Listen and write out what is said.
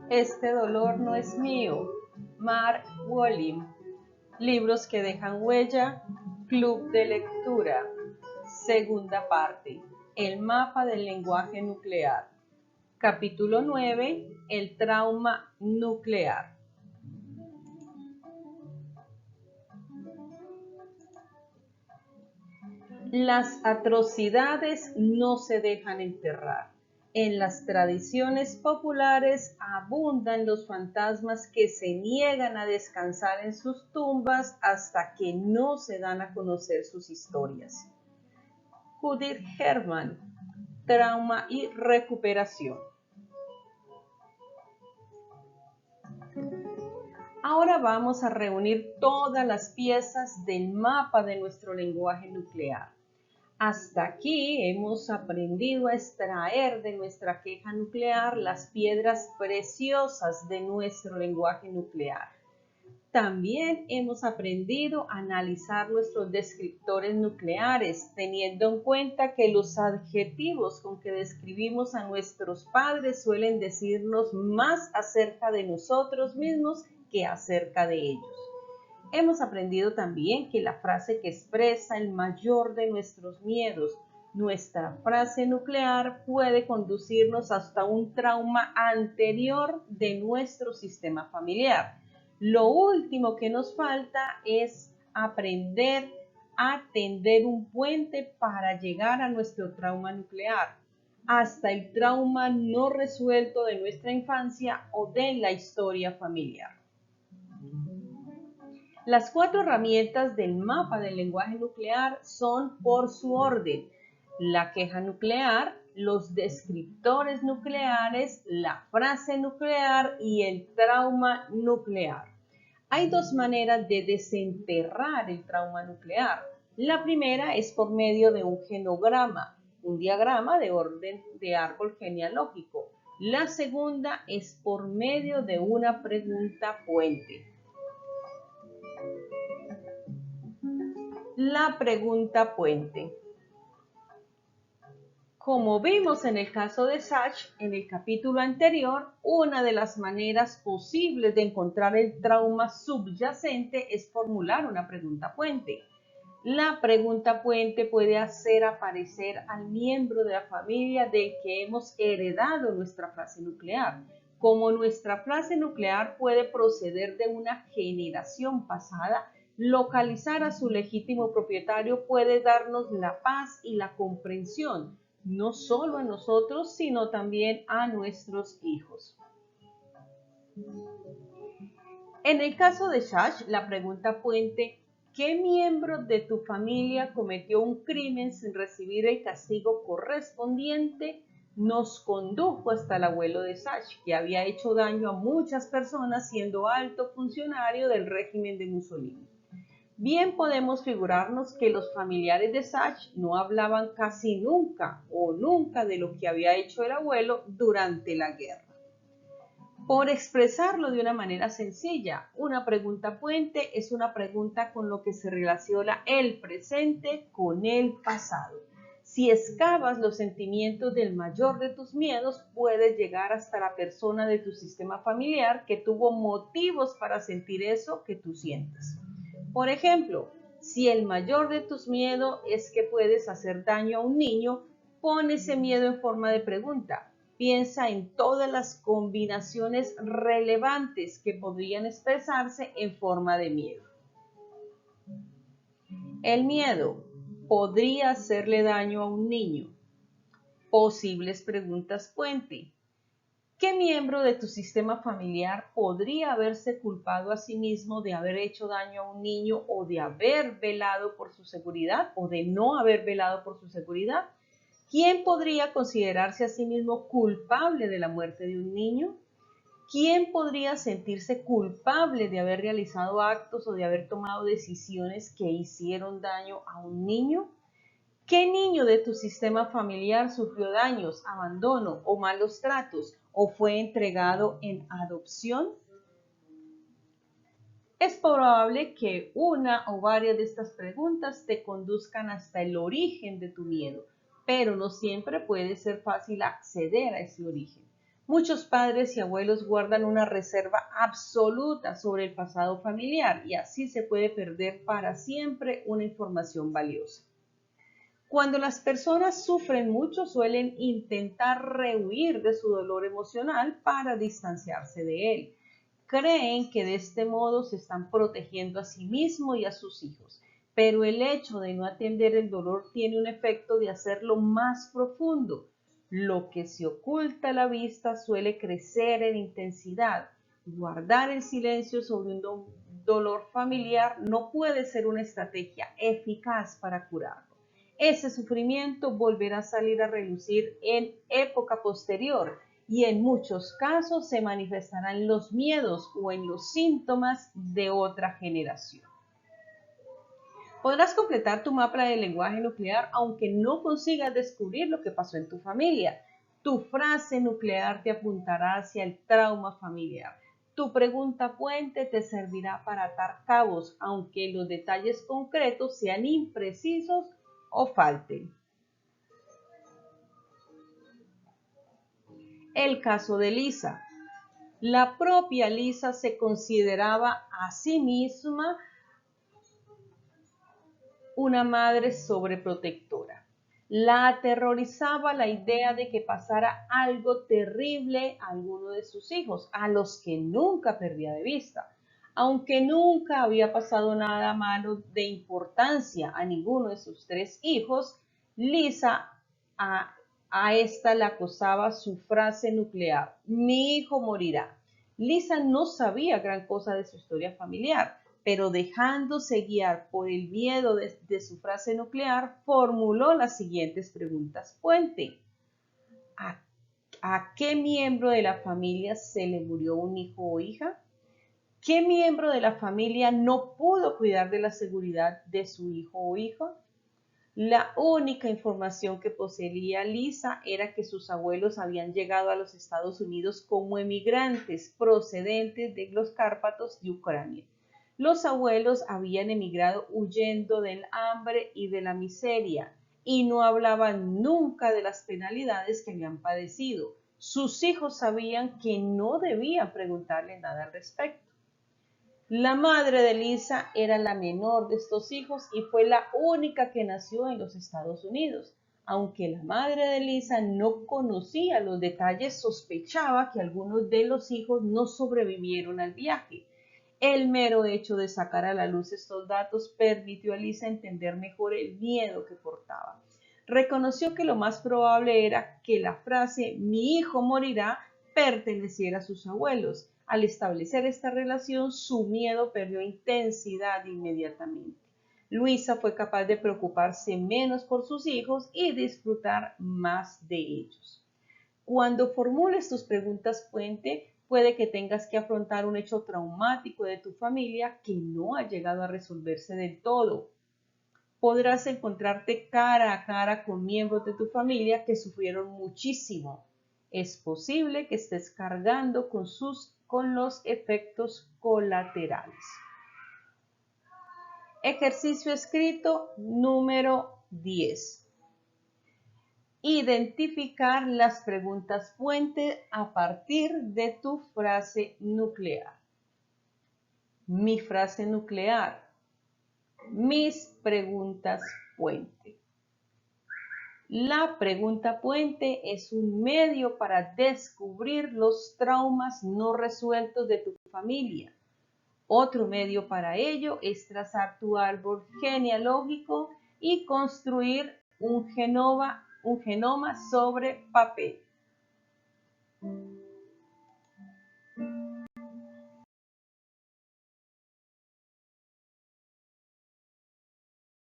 Este dolor no es mío. Mark Wolin. Libros que dejan huella. Club de lectura. Segunda parte. El mapa del lenguaje nuclear. Capítulo 9. El trauma nuclear. Las atrocidades no se dejan enterrar. En las tradiciones populares abundan los fantasmas que se niegan a descansar en sus tumbas hasta que no se dan a conocer sus historias. Judith Herman, Trauma y recuperación. Ahora vamos a reunir todas las piezas del mapa de nuestro lenguaje nuclear. Hasta aquí hemos aprendido a extraer de nuestra queja nuclear las piedras preciosas de nuestro lenguaje nuclear. También hemos aprendido a analizar nuestros descriptores nucleares, teniendo en cuenta que los adjetivos con que describimos a nuestros padres suelen decirnos más acerca de nosotros mismos que acerca de ellos. Hemos aprendido también que la frase que expresa el mayor de nuestros miedos, nuestra frase nuclear, puede conducirnos hasta un trauma anterior de nuestro sistema familiar. Lo último que nos falta es aprender a tender un puente para llegar a nuestro trauma nuclear, hasta el trauma no resuelto de nuestra infancia o de la historia familiar. Las 4 herramientas del mapa del lenguaje nuclear son por su orden: la queja nuclear, los descriptores nucleares, la frase nuclear y el trauma nuclear. Hay 2 maneras de desenterrar el trauma nuclear. La primera es por medio de un genograma, un diagrama de orden de árbol genealógico. La segunda es por medio de una pregunta puente. La pregunta puente. Como vimos en el caso de Sachs en el capítulo anterior, una de las maneras posibles de encontrar el trauma subyacente es formular una pregunta puente. La pregunta puente puede hacer aparecer al miembro de la familia del que hemos heredado nuestra frase nuclear. Como nuestra frase nuclear puede proceder de una generación pasada, localizar a su legítimo propietario puede darnos la paz y la comprensión, no solo a nosotros, sino también a nuestros hijos. En el caso de Shash, la pregunta puente: ¿qué miembro de tu familia cometió un crimen sin recibir el castigo correspondiente? Nos condujo hasta el abuelo de Shash, que había hecho daño a muchas personas siendo alto funcionario del régimen de Mussolini. Bien podemos figurarnos que los familiares de Sachs no hablaban casi nunca o nunca de lo que había hecho el abuelo durante la guerra. Por expresarlo de una manera sencilla, una pregunta puente es una pregunta con lo que se relaciona el presente con el pasado. Si excavas los sentimientos del mayor de tus miedos, puedes llegar hasta la persona de tu sistema familiar que tuvo motivos para sentir eso que tú sientes. Por ejemplo, si el mayor de tus miedos es que puedes hacer daño a un niño, pon ese miedo en forma de pregunta. Piensa en todas las combinaciones relevantes que podrían expresarse en forma de miedo. El miedo podría hacerle daño a un niño. Posibles preguntas puente. ¿Qué miembro de tu sistema familiar podría haberse culpado a sí mismo de haber hecho daño a un niño o de haber velado por su seguridad o de no haber velado por su seguridad? ¿Quién podría considerarse a sí mismo culpable de la muerte de un niño? ¿Quién podría sentirse culpable de haber realizado actos o de haber tomado decisiones que hicieron daño a un niño? ¿Qué niño de tu sistema familiar sufrió daños, abandono o malos tratos o fue entregado en adopción? Es probable que una o varias de estas preguntas te conduzcan hasta el origen de tu miedo, pero no siempre puede ser fácil acceder a ese origen. Muchos padres y abuelos guardan una reserva absoluta sobre el pasado familiar y así se puede perder para siempre una información valiosa. Cuando las personas sufren mucho, suelen intentar rehuir de su dolor emocional para distanciarse de él. Creen que de este modo se están protegiendo a sí mismos y a sus hijos, pero el hecho de no atender el dolor tiene un efecto de hacerlo más profundo. Lo que se oculta a la vista suele crecer en intensidad. Guardar el silencio sobre un dolor familiar no puede ser una estrategia eficaz para curarlo. Ese sufrimiento volverá a salir a relucir en época posterior y en muchos casos se manifestarán los miedos o en los síntomas de otra generación. Podrás completar tu mapa del lenguaje nuclear aunque no consigas descubrir lo que pasó en tu familia. Tu frase nuclear te apuntará hacia el trauma familiar. Tu pregunta puente te servirá para atar cabos, aunque los detalles concretos sean imprecisos o falten. El caso de Lisa. La propia Lisa se consideraba a sí misma una madre sobreprotectora. La aterrorizaba la idea de que pasara algo terrible a alguno de sus hijos, a los que nunca perdía de vista. Aunque nunca había pasado nada malo de importancia a ninguno de sus 3 hijos, Lisa a esta la acosaba su frase nuclear: mi hijo morirá. Lisa no sabía gran cosa de su historia familiar, pero dejándose guiar por el miedo de su frase nuclear, formuló las siguientes preguntas puente. ¿A qué miembro de la familia se le murió un hijo o hija? ¿Qué miembro de la familia no pudo cuidar de la seguridad de su hijo o hija? La única información que poseía Lisa era que sus abuelos habían llegado a los Estados Unidos como emigrantes procedentes de los Cárpatos de Ucrania. Los abuelos habían emigrado huyendo del hambre y de la miseria y no hablaban nunca de las penalidades que habían padecido. Sus hijos sabían que no debían preguntarle nada al respecto. La madre de Lisa era la menor de estos hijos y fue la única que nació en los Estados Unidos. Aunque la madre de Lisa no conocía los detalles, sospechaba que algunos de los hijos no sobrevivieron al viaje. El mero hecho de sacar a la luz estos datos permitió a Lisa entender mejor el miedo que portaba. Reconoció que lo más probable era que la frase "mi hijo morirá" perteneciera a sus abuelos. Al establecer esta relación, su miedo perdió intensidad inmediatamente. Luisa fue capaz de preocuparse menos por sus hijos y disfrutar más de ellos. Cuando formules tus preguntas puente, puede que tengas que afrontar un hecho traumático de tu familia que no ha llegado a resolverse del todo. Podrás encontrarte cara a cara con miembros de tu familia que sufrieron muchísimo. Es posible que estés cargando con los efectos colaterales. Ejercicio escrito número 10. Identificar las preguntas puente a partir de tu frase nuclear. Mi frase nuclear. Mis preguntas puente. La pregunta puente es un medio para descubrir los traumas no resueltos de tu familia. Otro medio para ello es trazar tu árbol genealógico y construir un genoma sobre papel.